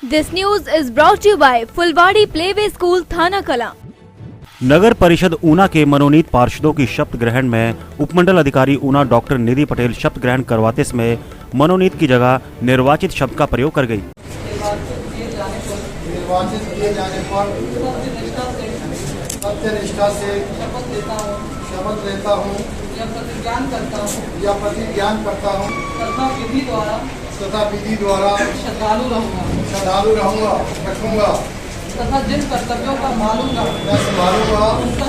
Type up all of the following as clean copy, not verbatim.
This news is brought to you by Phulwari playway school थाना कला। नगर परिषद ऊना के मनोनीत पार्षदों की शपथ ग्रहण में उपमंडल अधिकारी ऊना डॉक्टर निधि पटेल शपथ ग्रहण करवाते समय मनोनीत की जगह निर्वाचित शब्द का प्रयोग कर गई। निर्वाचित किए जाने पर सत्यनिष्ठा से शपथ लेता हूँ या प्रतिज्ञान करता हूँ तथा विधि द्वारा श्रद्धालु रहूँगा रखूँगा तथा जिन कर्तव्यों का मानूंगा मैं संभालूंगा उनका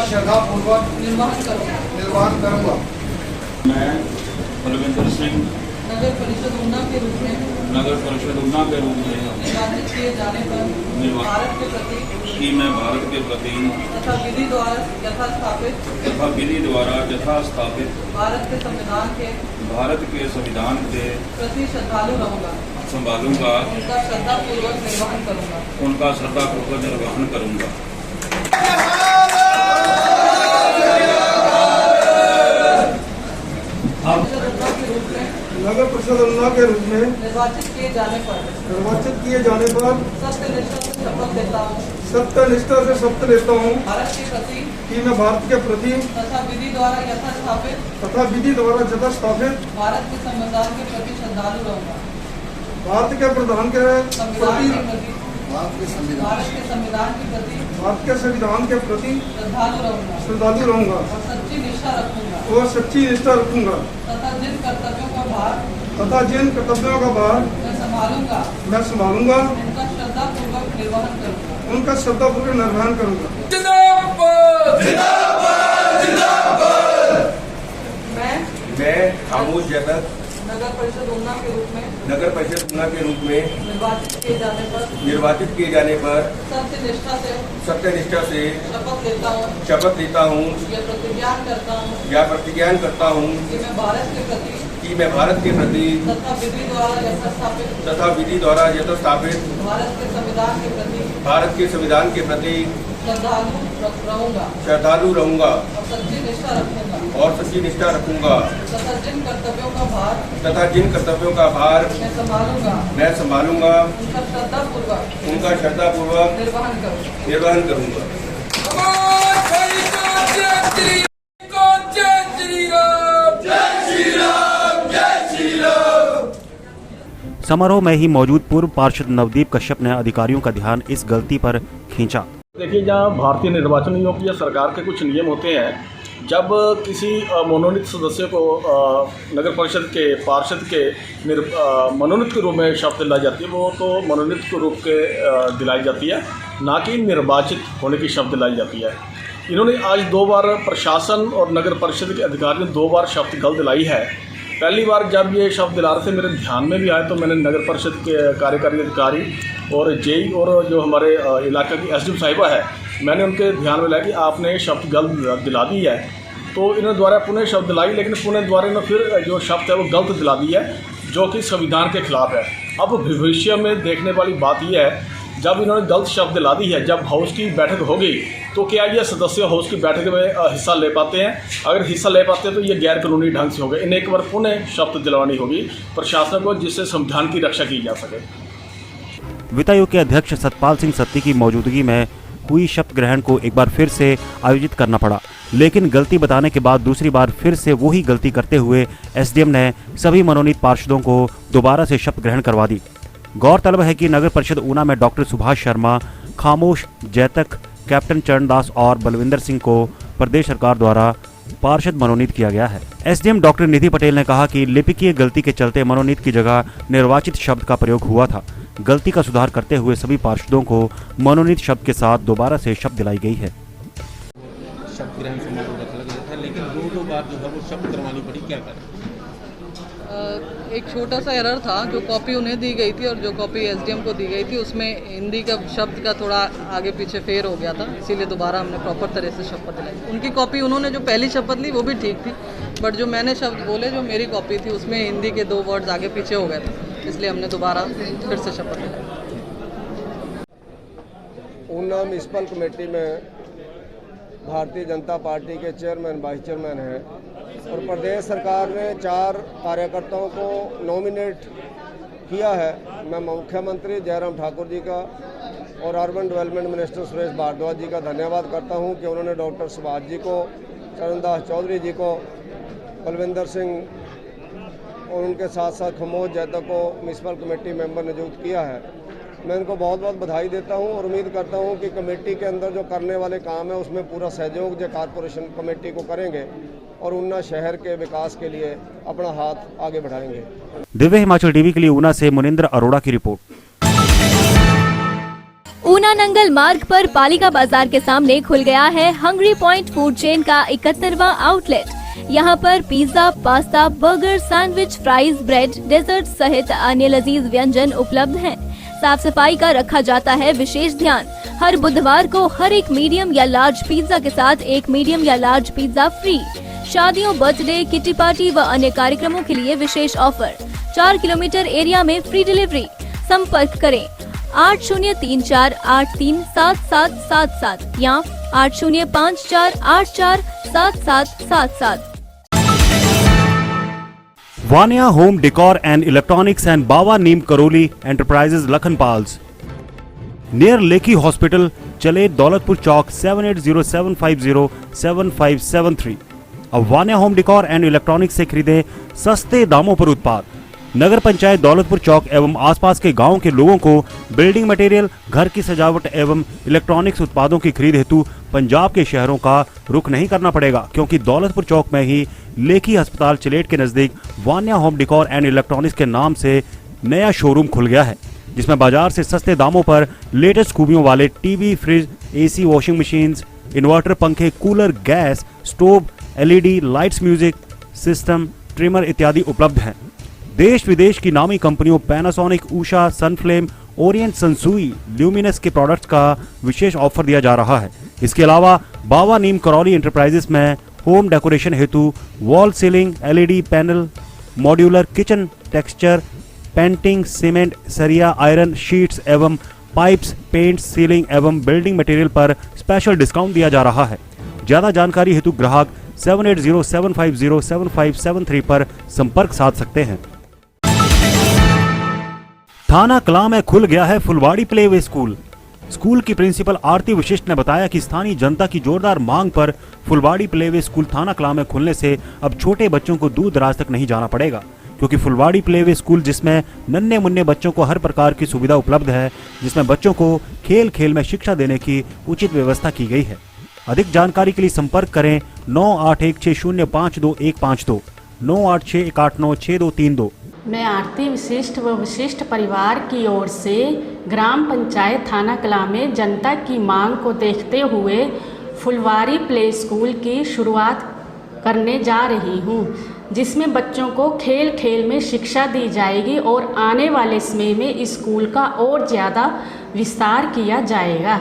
श्रद्धापूर्वक निर्वहन करूँगा। मैं बलविंदर सिंह नगर परिषद ऊना के रूप में निर्वाचित किए जाने पर भारत के प्रति कि मैं भारत के प्रति तथा विधि द्वारा यथास्थापित भारत के संविधान के प्रति श्रद्धालु रहूंगा संभालूंगा उनका श्रद्धापूर्वक निर्वहन करूंगा। नगर परिषद ऊना के रूप में निर्वाचित किए जाने पर सत्यनिष्ठा से शपथ लेता हूँ भारत के प्रति कि मैं भारत के प्रति तथा विधि द्वारा यथास्थापित भारत के संविधान के प्रति श्रद्धालु रहूंगा भारत के प्रधान के प्रति भारत के संविधान के प्रति श्रद्धालु रहूंगा और सच्ची निष्ठा रखूंगा तथा जिन कर्तव्यों का भार मैं संभालूंगा उनका श्रद्धापूर्वक निर्वहन करूंगा। मैं खामोश जनक नगर परिषद ऊना के रूप में निर्वाचित किए जाने पर सत्यनिष्ठा से शपथ लेता हूँ या प्रतिज्ञान करता हूँ कि मैं भारत के प्रति तथा विधि द्वारा यथास्थापित भारत के संविधान के प्रति श्रद्धालु रहूंगा और सच्ची निष्ठा रखूंगा तथा जिन कर्तव्यों का भार मैं संभालूंगा उनका श्रद्धापूर्वक निर्वहन करूंगा। समारोह में ही मौजूद पूर्व पार्षद नवदीप कश्यप ने अधिकारियों का ध्यान इस गलती पर खींचा। देखिए, जहाँ भारतीय निर्वाचन आयोग या सरकार के कुछ नियम होते हैं, जब किसी मनोनीत सदस्य को नगर परिषद के पार्षद के मनोनीत के रूप में शपथ दिलाई जाती है, वो तो मनोनीत के रूप के दिलाई जाती है, ना कि निर्वाचित होने की शपथ दिलाई जाती है। इन्होंने आज 2 बार प्रशासन और नगर परिषद के अधिकारियों ने 2 बार शपथ गलत दिलाई है। पहली बार जब ये शब्द दिला रहे थे, मेरे ध्यान में भी आए, तो मैंने नगर परिषद के कार्यकारी अधिकारी और जेई और जो हमारे इलाके की एसडीएम साहिबा है, मैंने उनके ध्यान में लाया कि आपने शब्द गलत दिला दी है। तो इन्होंने द्वारा पुनः शब्द दिलाई, लेकिन पुनः द्वारा इन्होंने फिर जो शब्द है वो गलत दिला दी है, जो कि संविधान के खिलाफ है। अब भविष्य में देखने वाली बात यह है, जब इन्होंने गलत शब्द दिला दी है, जब हाउस की बैठक होगी तो क्या ये सदस्य हाउस की बैठक में हिस्सा ले पाते हैं? अगर हिस्सा ले पाते हैं तो ये गैर कानूनी ढंग से होगा। इन्हें एक बार पुनः शपथ दिलवानी होगी प्रशासन को, जिससे संविधान की रक्षा की जा सके। वित्तायोग के अध्यक्ष सतपाल सिंह सत्ती की मौजूदगी में हुई शपथ ग्रहण को एक बार फिर से आयोजित करना पड़ा, लेकिन गलती बताने के बाद दूसरी बार फिर से वही गलती करते हुए एसडीएम ने सभी मनोनीत पार्षदों को दोबारा से शपथ ग्रहण करवा दी। गौरतलब है कि नगर परिषद ऊना में डॉक्टर सुभाष शर्मा, खामोश जैतक, कैप्टन चरणदास और बलविंदर सिंह को प्रदेश सरकार द्वारा पार्षद मनोनीत किया गया है। एसडीएम डॉक्टर निधि पटेल ने कहा कि लिपिकीय गलती के चलते मनोनीत की जगह निर्वाचित शब्द का प्रयोग हुआ था। गलती का सुधार करते हुए सभी पार्षदों को मनोनीत शब्द के साथ दोबारा से शपथ दिलाई गई है। शपथ ग्रहण समारोह रखा गया था, लेकिन 2 बार जो है वो शपथ करवानी पड़ी, क्या करें? एक छोटा सा एरर था, जो कॉपी उन्हें दी गई थी और जो कॉपी एसडीएम को दी गई थी, उसमें हिंदी का शब्द का थोड़ा आगे पीछे फेर हो गया था, इसीलिए दोबारा हमने प्रॉपर तरह से शपथ दिलाई। उनकी कॉपी, उन्होंने जो पहली शपथ ली वो भी ठीक थी, बट जो मैंने शब्द बोले, जो मेरी कॉपी थी, उसमें हिंदी के 2 वर्ड्स आगे पीछे हो गए थे, इसलिए हमने दोबारा फिर से शपथ दिलाई। ऊना म्यूनसिपल कमेटी में भारतीय जनता पार्टी के चेयरमैन, वाइस चेयरमैन हैं और प्रदेश सरकार ने 4 कार्यकर्ताओं को नॉमिनेट किया है, मैं मुख्यमंत्री जयराम ठाकुर जी का और urban development minister Suresh Bhardwaj ji का धन्यवाद करता हूं कि उन्होंने डॉक्टर सुभाष जी को, चरणदास चौधरी जी को, बलविंदर सिंह और उनके साथ साथ खमोज जैतक को म्यूनसिपल कमेटी मेंबर नियुक्त किया है। मैं इनको बहुत बहुत बधाई देता हूं और उम्मीद करता हूं कि कमेटी के अंदर जो करने वाले काम है उसमें पूरा सहयोग जो कॉरपोरेशन कमेटी को करेंगे और ऊना शहर के विकास के लिए अपना हाथ आगे बढ़ाएंगे। दिव्य हिमाचल टीवी के लिए ऊना से मुनिंद्र अरोड़ा की रिपोर्ट। ऊना नंगल मार्ग पर पालिका बाजार के सामने खुल गया है हंग्री पॉइंट फूड चेन का 71वां आउटलेट। यहाँ पर pizza, pasta, burger, sandwich, fries, bread, dessert सहित अन्य लजीज व्यंजन उपलब्ध हैं। साफ सफाई का रखा जाता है विशेष ध्यान। हर बुधवार को हर एक मीडियम या लार्ज पिज्जा के साथ एक मीडियम या लार्ज पिज्जा फ्री। शादियों, बर्थडे, किटी पार्टी व अन्य कार्यक्रमों के लिए विशेष ऑफर। 4 किलोमीटर एरिया में फ्री डिलीवरी। संपर्क करें 8054837777 या 8054847777। Vania home decor and electronics and Baba Neem Karoli enterprises Lakhanpals near लेकी हॉस्पिटल, चले दौलतपुर चौक 7807507573। अब Vania home decor and electronics से खरीदें सस्ते दामों पर उत्पाद। नगर पंचायत दौलतपुर चौक एवं आसपास के गांवों के लोगों को बिल्डिंग मटेरियल, घर की सजावट एवं इलेक्ट्रॉनिक्स उत्पादों की खरीद हेतु पंजाब के शहरों का रुख नहीं करना पड़ेगा, क्योंकि दौलतपुर चौक में ही लेकी अस्पताल चिलेट के नजदीक Vaniya home decor and electronics के नाम से नया शोरूम खुल गया है, जिसमें बाजार से सस्ते दामों पर लेटेस्ट खूबियों वाले TV, fridge, AC, washing machine, inverter, पंखे, cooler, gas stove, LED lights, music system, trimmer इत्यादि उपलब्ध हैं। देश विदेश की नामी कंपनियों Panasonic, Usha, Sunflame, Orient, Sansui, Luminous के प्रोडक्ट्स का विशेष ऑफर दिया जा रहा है। इसके अलावा बाबा नीम करौली एंटरप्राइजेस में होम डेकोरेशन हेतु wall ceiling, LED panel, modular kitchen, texture, painting, cement, सरिया, आयरन शीट्स एवं पाइप्स, पेंट, सीलिंग एवं बिल्डिंग मटेरियल पर स्पेशल डिस्काउंट दिया जा रहा है। ज्यादा जानकारी हेतु ग्राहक 7807507573 पर संपर्क साध सकते हैं। थाना कलां में खुल गया है फुलवाड़ी प्लेवे स्कूल। स्कूल की प्रिंसिपल आरती वशिष्ठ ने बताया कि स्थानीय जनता की जोरदार मांग पर फुलवाड़ी प्लेवे स्कूल थाना कलां में खुलने से अब छोटे बच्चों को दूर दराज तक नहीं जाना पड़ेगा, क्योंकि फुलवाड़ी प्लेवे स्कूल जिसमें नन्हे मुन्ने बच्चों को हर प्रकार की सुविधा उपलब्ध है, जिसमें बच्चों को खेल खेल में शिक्षा देने की उचित व्यवस्था की गई है। अधिक जानकारी के लिए संपर्क करें 9816052152, 9861896232। मैं आरती विशिष्ट व विशिष्ट परिवार की ओर से ग्राम पंचायत थाना कलां में जनता की मांग को देखते हुए फुलवाड़ी प्ले स्कूल की शुरुआत करने जा रही हूं, जिसमें बच्चों को खेल खेल में शिक्षा दी जाएगी और आने वाले समय में स्कूल का और ज़्यादा विस्तार किया जाएगा।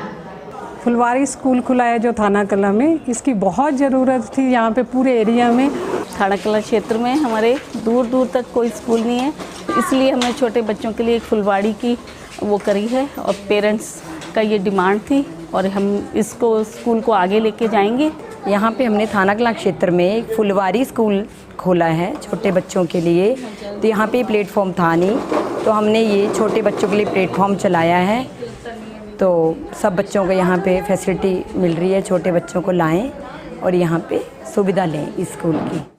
फुलवाड़ी स्कूल खुला है जो थाना कलां में, इसकी बहुत ज़रूरत थी यहाँ पे पूरे एरिया में। थाना कलां क्षेत्र में हमारे दूर दूर तक कोई स्कूल नहीं है, इसलिए हमने छोटे बच्चों के लिए एक फुलवाड़ी की वो करी है और पेरेंट्स का ये डिमांड थी और हम इसको स्कूल को आगे लेके जाएंगे। यहाँ पे हमने थाना कलां क्षेत्र में एक फुलवाड़ी स्कूल खोला है छोटे बच्चों के लिए, तो यहाँ पे प्लेटफॉर्म था नहीं, तो हमने ये छोटे बच्चों के लिए प्लेटफॉर्म चलाया है। तो सब बच्चों को यहाँ पे फैसिलिटी मिल रही है, छोटे बच्चों को लाएं और यहाँ पे सुविधा लें इस स्कूल की।